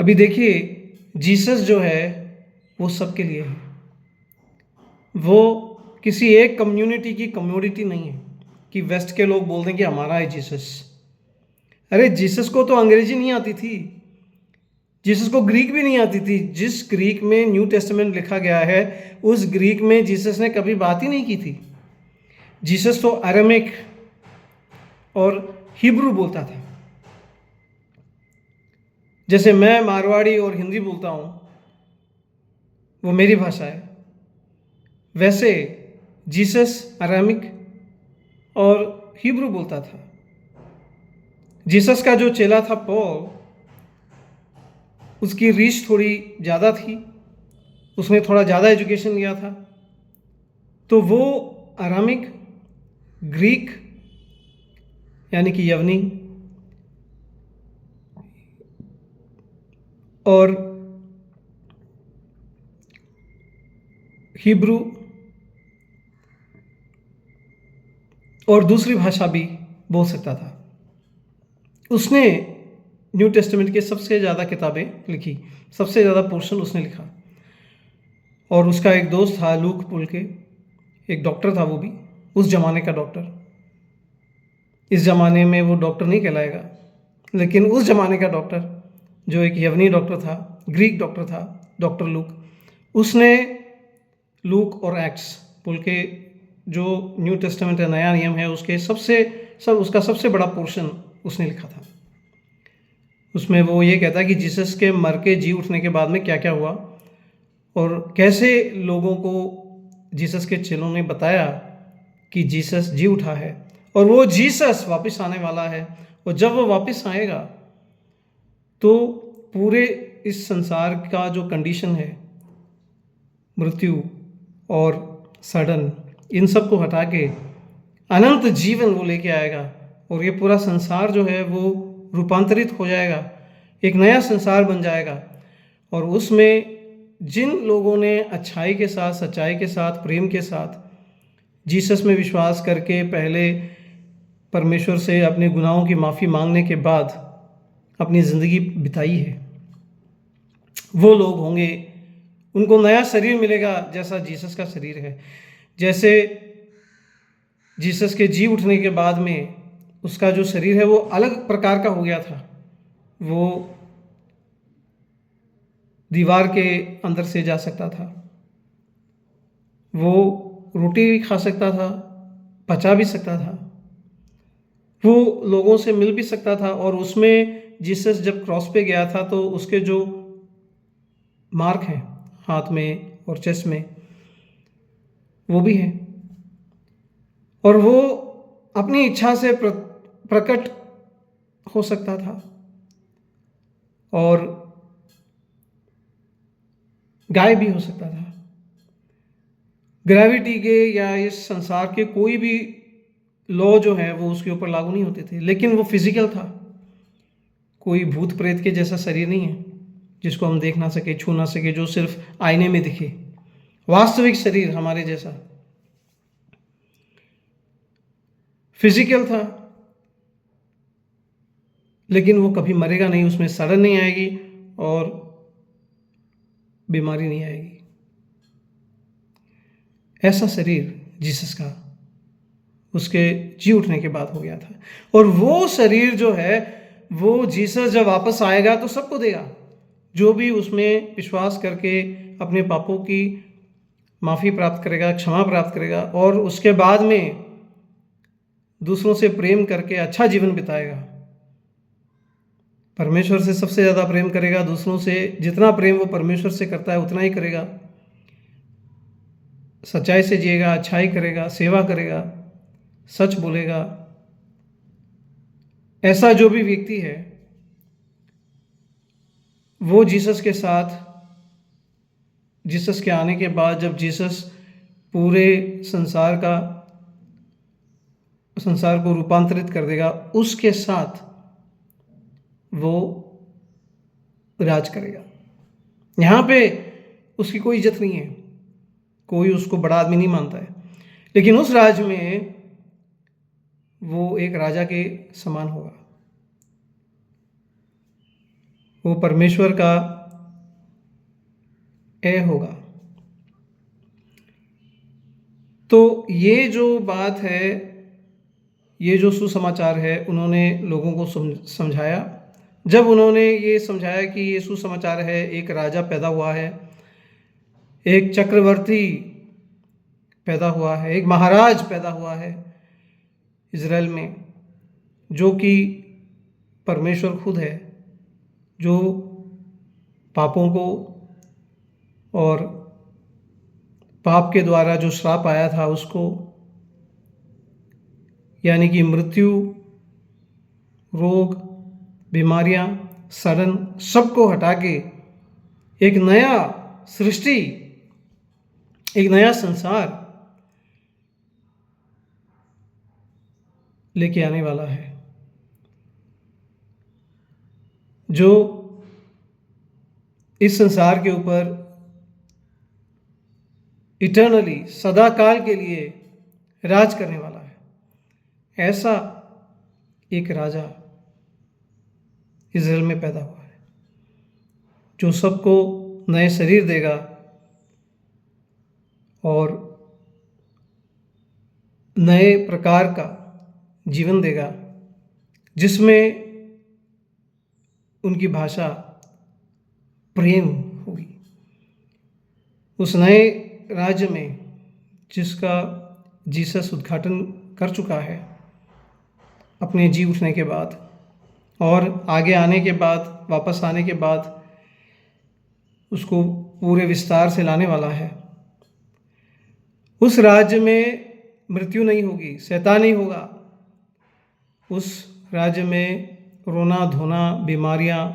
अभी देखिए, जीसस जो है वो सबके लिए है। वो किसी एक कम्युनिटी की कम्युनिटी नहीं है कि वेस्ट के लोग बोल दें कि हमारा है जीसस। अरे जीसस को तो अंग्रेजी नहीं आती थी, जीसस को ग्रीक भी नहीं आती थी। जिस ग्रीक में न्यू टेस्टामेंट लिखा गया है उस ग्रीक में जीसस ने कभी बात ही नहीं की थी। जीसस तो अरामिक और हिब्रू बोलता था। जैसे मैं मारवाड़ी और हिंदी बोलता हूँ, वो मेरी भाषा है, वैसे जीसस अरामिक और हिब्रू बोलता था। जीसस का जो चेला था पॉल, उसकी रीच थोड़ी ज़्यादा थी, उसने थोड़ा ज़्यादा एजुकेशन लिया था, तो वो अरामिक, ग्रीक यानी कि यवनी और हिब्रू और दूसरी भाषा भी बोल सकता था। उसने न्यू टेस्टामेंट के सबसे ज़्यादा किताबें लिखी, सबसे ज़्यादा पोर्शन उसने लिखा। और उसका एक दोस्त था लूक पुल के, एक डॉक्टर था, वो भी उस ज़माने का डॉक्टर। इस ज़माने में वो डॉक्टर नहीं कहलाएगा, लेकिन उस ज़माने का डॉक्टर जो एक यवनी डॉक्टर था, ग्रीक डॉक्टर था, डॉक्टर लूक, उसने लूक और एक्ट्स पुल के जो न्यू टेस्टामेंट का नया नियम है उसके उसका सबसे बड़ा पोर्शन उसने लिखा था। उसमें वो ये कहता है कि जीसस के मर के जी उठने के बाद में क्या क्या हुआ और कैसे लोगों को जीसस के चेलों ने बताया कि जीसस जी उठा है और वो जीसस वापस आने वाला है। और जब वो वापस आएगा तो पूरे इस संसार का जो कंडीशन है, मृत्यु और सडन, इन सब को हटा के अनंत जीवन वो लेके आएगा और ये पूरा संसार जो है वो रूपांतरित हो जाएगा, एक नया संसार बन जाएगा। और उसमें जिन लोगों ने अच्छाई के साथ, सच्चाई के साथ, प्रेम के साथ जीसस में विश्वास करके पहले परमेश्वर से अपने गुनाहों की माफ़ी मांगने के बाद अपनी ज़िंदगी बिताई है, वो लोग होंगे, उनको नया शरीर मिलेगा जैसा जीसस का शरीर है। जैसे जीसस के जी उठने के बाद में उसका जो शरीर है वो अलग प्रकार का हो गया था। वो दीवार के अंदर से जा सकता था, वो रोटी भी खा सकता था, पचा भी सकता था, वो लोगों से मिल भी सकता था। और उसमें जीसस जब क्रॉस पे गया था तो उसके जो मार्क हैं हाथ में और चेस्ट में, वो भी हैं। और वो अपनी इच्छा से प्रकट हो सकता था और गाय भी हो सकता था। ग्रेविटी के या इस संसार के कोई भी लॉ जो है वो उसके ऊपर लागू नहीं होते थे, लेकिन वो फिजिकल था। कोई भूत प्रेत के जैसा शरीर नहीं है जिसको हम देख ना सके, छू ना सके, जो सिर्फ आईने में दिखे। वास्तविक शरीर हमारे जैसा फिजिकल था, लेकिन वो कभी मरेगा नहीं, उसमें सड़न नहीं आएगी और बीमारी नहीं आएगी। ऐसा शरीर जीसस का उसके जी उठने के बाद हो गया था। और वो शरीर जो है वो जीसस जब वापस आएगा तो सबको देगा, जो भी उसमें विश्वास करके अपने पापों की माफ़ी प्राप्त करेगा, क्षमा प्राप्त करेगा और उसके बाद में दूसरों से प्रेम करके अच्छा जीवन बिताएगा। परमेश्वर से सबसे ज़्यादा प्रेम करेगा, दूसरों से जितना प्रेम वो परमेश्वर से करता है उतना ही करेगा, सच्चाई से जिएगा, अच्छाई करेगा, सेवा करेगा, सच बोलेगा। ऐसा जो भी व्यक्ति है वो जीसस के साथ, जीसस के आने के बाद जब जीसस पूरे संसार को रूपांतरित कर देगा, उसके साथ वो राज करेगा। यहाँ पे उसकी कोई इज्जत नहीं है, कोई उसको बड़ा आदमी नहीं मानता है, लेकिन उस राज में वो एक राजा के समान होगा। वो परमेश्वर का ए होगा। तो ये जो बात है, ये जो सुसमाचार है, उन्होंने लोगों को समझाया। जब उन्होंने ये समझाया कि ये सुसमाचार है, एक राजा पैदा हुआ है, एक चक्रवर्ती पैदा हुआ है, एक महाराज पैदा हुआ है इज़राइल में, जो कि परमेश्वर खुद है, जो पापों को और पाप के द्वारा जो श्राप आया था उसको, यानी कि मृत्यु, रोग, बीमारियां, सड़न, सबको हटा के एक नया सृष्टि, एक नया संसार लेके आने वाला है, जो इस संसार के ऊपर इटर्नली, सदा काल के लिए राज करने वाला है। ऐसा एक राजा इज़राइल में पैदा हुआ है, जो सबको नए शरीर देगा और नए प्रकार का जीवन देगा, जिसमें उनकी भाषा प्रेम होगी। उस नए राज्य में जिसका जीसस उद्घाटन कर चुका है अपने जी उठने के बाद, और आगे आने के बाद, वापस आने के बाद उसको पूरे विस्तार से लाने वाला है। उस राज्य में मृत्यु नहीं होगी, शैतान नहीं होगा। उस राज्य में रोना धोना, बीमारियां,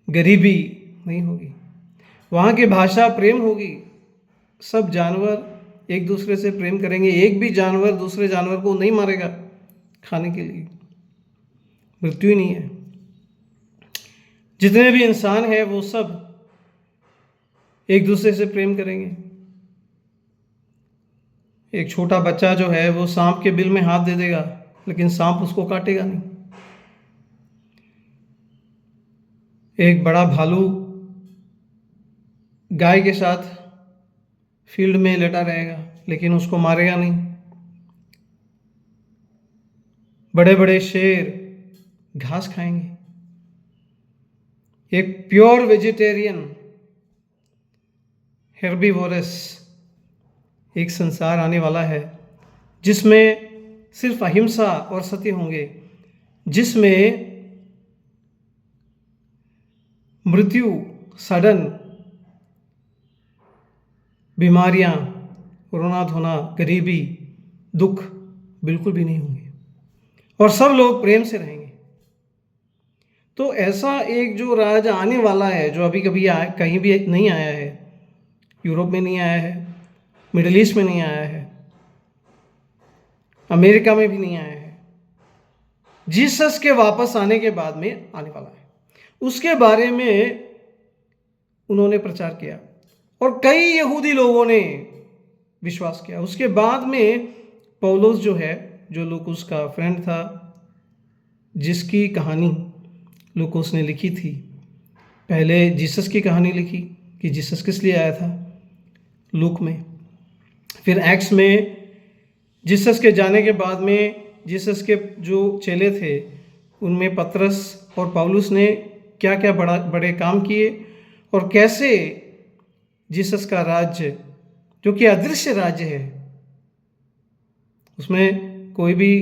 गरीबी नहीं होगी। वहाँ की भाषा प्रेम होगी। सब जानवर एक दूसरे से प्रेम करेंगे। एक भी जानवर दूसरे जानवर को नहीं मारेगा खाने के लिए। मृत्यु ही नहीं है। जितने भी इंसान हैं वो सब एक दूसरे से प्रेम करेंगे। एक छोटा बच्चा जो है वो सांप के बिल में हाथ दे देगा, लेकिन सांप उसको काटेगा नहीं। एक बड़ा भालू गाय के साथ फील्ड में लेटा रहेगा, लेकिन उसको मारेगा नहीं। बड़े बड़े शेर घास खाएंगे। एक प्योर वेजिटेरियन, हेर्बीवोरस एक संसार आने वाला है, जिसमें सिर्फ अहिंसा और सत्य होंगे, जिसमें मृत्यु, सड़न, बीमारियां, रोना धोना, गरीबी, दुख बिल्कुल भी नहीं होंगे, और सब लोग प्रेम से रहेंगे। तो ऐसा एक जो राज आने वाला है, जो अभी कभी कहीं भी नहीं आया है, यूरोप में नहीं आया है, मिडिल ईस्ट में नहीं आया है, अमेरिका में भी नहीं आया है, जीसस के वापस आने के बाद में आने वाला है। उसके बारे में उन्होंने प्रचार किया और कई यहूदी लोगों ने विश्वास किया। उसके बाद में पौलुस जो है, जो लूकस का फ्रेंड था, जिसकी कहानी लूकस ने लिखी थी, पहले जीसस की कहानी लिखी कि जीसस किस लिए आया था लूक में, फिर एक्ट्स में जीसस के जाने के बाद में जीसस के जो चेले थे उनमें पतरस और पौलुस ने क्या क्या बड़े काम किए, और कैसे जीसस का राज्य, जो कि अदृश्य राज्य है, उसमें कोई भी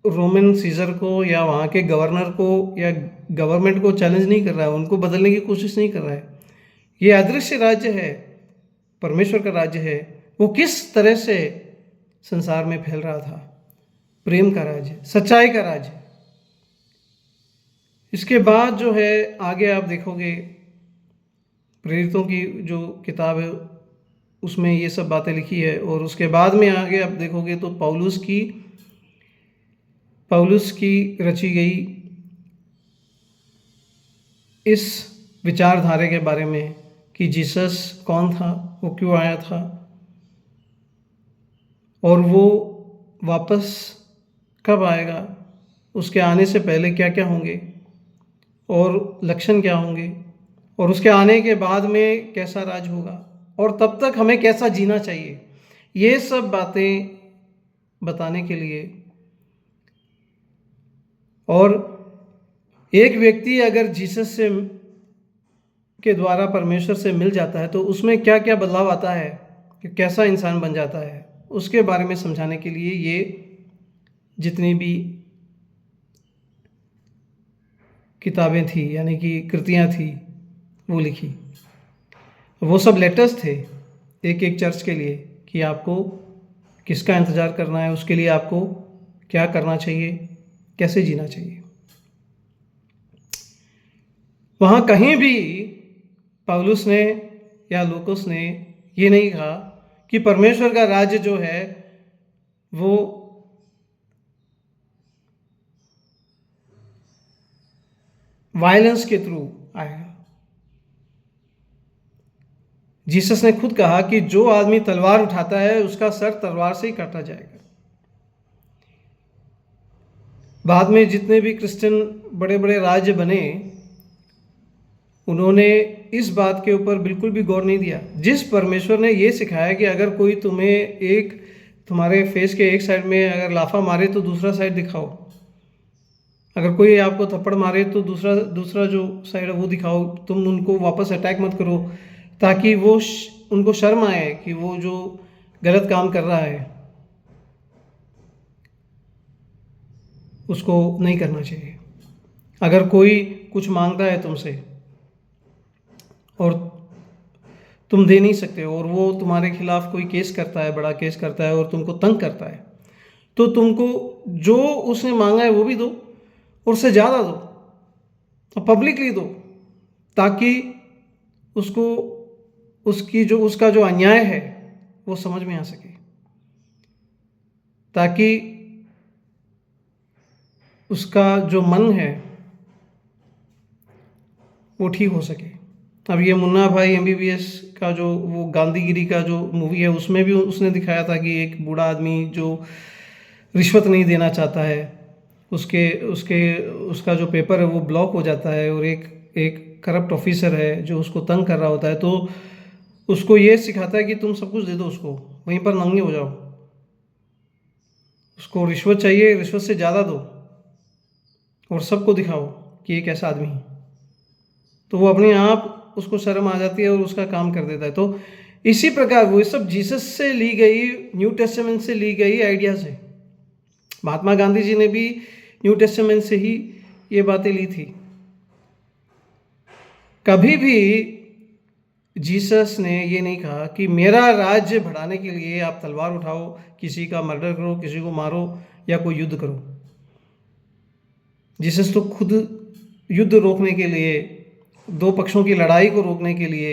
रोमन सीजर को या वहाँ के गवर्नर को या गवर्नमेंट को चैलेंज नहीं कर रहा है, उनको बदलने की कोशिश नहीं कर रहा है। ये अदृश्य राज्य है, परमेश्वर का राज्य है। वो किस तरह से संसार में फैल रहा था, प्रेम का राज्य, सच्चाई का राज्य। इसके बाद जो है आगे आप देखोगे, प्रेरितों की जो किताब है उसमें ये सब बातें लिखी है, और उसके बाद में आगे आप देखोगे तो पौलुस की रची गई इस विचारधारा के बारे में कि जीसस कौन था, वो क्यों आया था, और वो वापस कब आएगा, उसके आने से पहले क्या क्या होंगे, और लक्षण क्या होंगे और उसके आने के बाद में कैसा राज होगा और तब तक हमें कैसा जीना चाहिए, ये सब बातें बताने के लिए। और एक व्यक्ति अगर जीसस से के द्वारा परमेश्वर से मिल जाता है तो उसमें क्या क्या बदलाव आता है, कि कैसा इंसान बन जाता है, उसके बारे में समझाने के लिए ये जितनी भी किताबें थी यानी कि कृतियाँ थी वो लिखी। वो सब लेटर्स थे एक एक चर्च के लिए कि आपको किसका इंतज़ार करना है, उसके लिए आपको क्या करना चाहिए, कैसे जीना चाहिए। वहाँ कहीं भी पौलुस ने या लूकोस ने ये नहीं कहा कि परमेश्वर का राज्य जो है वो वायलेंस के थ्रू आएगा। जीसस ने खुद कहा कि जो आदमी तलवार उठाता है उसका सर तलवार से ही काटा जाएगा। बाद में जितने भी क्रिश्चियन बड़े बड़े राज्य बने उन्होंने इस बात के ऊपर बिल्कुल भी गौर नहीं दिया। जिस परमेश्वर ने ये सिखाया कि अगर कोई तुम्हारे फेस के एक साइड में अगर लाफा मारे तो दूसरा साइड दिखाओ, अगर कोई आपको थप्पड़ मारे तो दूसरा जो साइड है वो दिखाओ, तुम उनको वापस अटैक मत करो, ताकि उनको शर्म आए कि वो जो गलत काम कर रहा है उसको नहीं करना चाहिए। अगर कोई कुछ मांगता है तुमसे और तुम दे नहीं सकते और वो तुम्हारे खिलाफ कोई केस करता है, बड़ा केस करता है और तुमको तंग करता है, तो तुमको जो उसने मांगा है वो भी दो और उससे ज़्यादा दो और पब्लिकली दो, ताकि उसको उसका जो अन्याय है वो समझ में आ सके, ताकि उसका जो मन है वो ठीक हो सके। अब ये मुन्ना भाई MBBS का जो वो गांधीगिरी का जो मूवी है उसमें भी उसने दिखाया था कि एक बूढ़ा आदमी जो रिश्वत नहीं देना चाहता है उसका जो पेपर है वो ब्लॉक हो जाता है और एक करप्ट ऑफिसर है जो उसको तंग कर रहा होता है, तो उसको ये सिखाता है कि तुम सब कुछ दे दो उसको, वहीं पर नंगे हो जाओ, उसको रिश्वत चाहिए, रिश्वत से ज़्यादा दो और सबको दिखाओ कि एक ऐसा आदमी है, तो वो अपने आप उसको शर्म आ जाती है और उसका काम कर देता है। तो इसी प्रकार वो सब जीसस से ली गई, न्यू टेस्टामेंट से ली गई आइडियाज़ है। महात्मा गांधी जी ने भी न्यू टेस्टामेंट से ही ये बातें ली थी। कभी भी जीसस ने ये नहीं कहा कि मेरा राज्य बढ़ाने के लिए आप तलवार उठाओ, किसी का मर्डर करो, किसी को मारो या कोई युद्ध करो। जीसस तो खुद युद्ध रोकने के लिए, दो पक्षों की लड़ाई को रोकने के लिए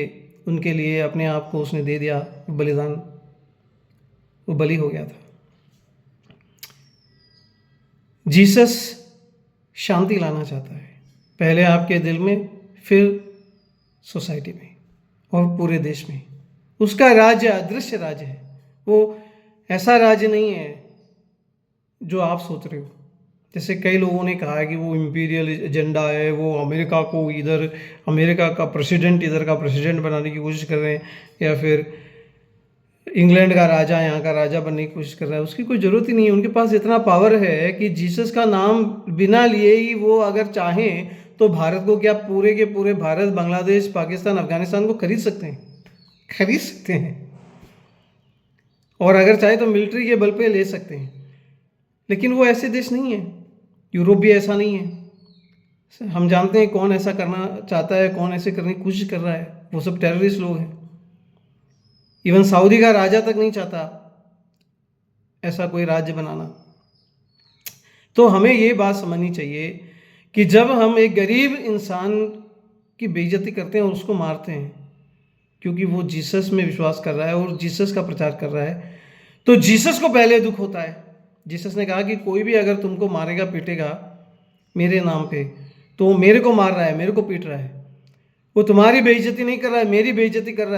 उनके लिए अपने आप को उसने दे दिया बलिदान, वो बलि हो गया था। जीसस शांति लाना चाहता है, पहले आपके दिल में, फिर सोसाइटी में और पूरे देश में। उसका राज्य अदृश्य राज्य है, वो ऐसा राज्य नहीं है जो आप सोच रहे हो। जैसे कई लोगों ने कहा है कि वो इम्पीरियल एजेंडा है, वो अमेरिका का प्रेसिडेंट इधर का प्रेसिडेंट बनाने की कोशिश कर रहे हैं, या फिर इंग्लैंड का राजा यहाँ का राजा बनने की कोशिश कर रहा है। उसकी कोई ज़रूरत ही नहीं है। उनके पास इतना पावर है कि जीसस का नाम बिना लिए ही वो अगर चाहें तो भारत को क्या, पूरे के पूरे भारत, बांग्लादेश, पाकिस्तान, अफगानिस्तान को खरीद सकते हैं और अगर चाहे तो मिलिट्री के बल पे ले सकते हैं। लेकिन वो ऐसे देश नहीं है, यूरोप भी ऐसा नहीं है। हम जानते हैं कौन ऐसा करना चाहता है, कौन ऐसे करने की कोशिश कर रहा है, वो सब टेररिस्ट लोग हैं। इवन सऊदी का राजा तक नहीं चाहता ऐसा कोई राज्य बनाना। तो हमें ये बात समझनी चाहिए कि जब हम एक गरीब इंसान की बेइज्जती करते हैं और उसको मारते हैं क्योंकि वो जीसस में विश्वास कर रहा है और जीसस का प्रचार कर रहा है, तो जीसस को पहले दुख होता है। जीसस ने कहा कि कोई भी अगर तुमको मारेगा पीटेगा मेरे नाम पे, तो वो मेरे को मार रहा है, मेरे को पीट रहा है, वो तुम्हारी बेइज्जती नहीं कर रहा है, मेरी बेइज्जती कर रहा है।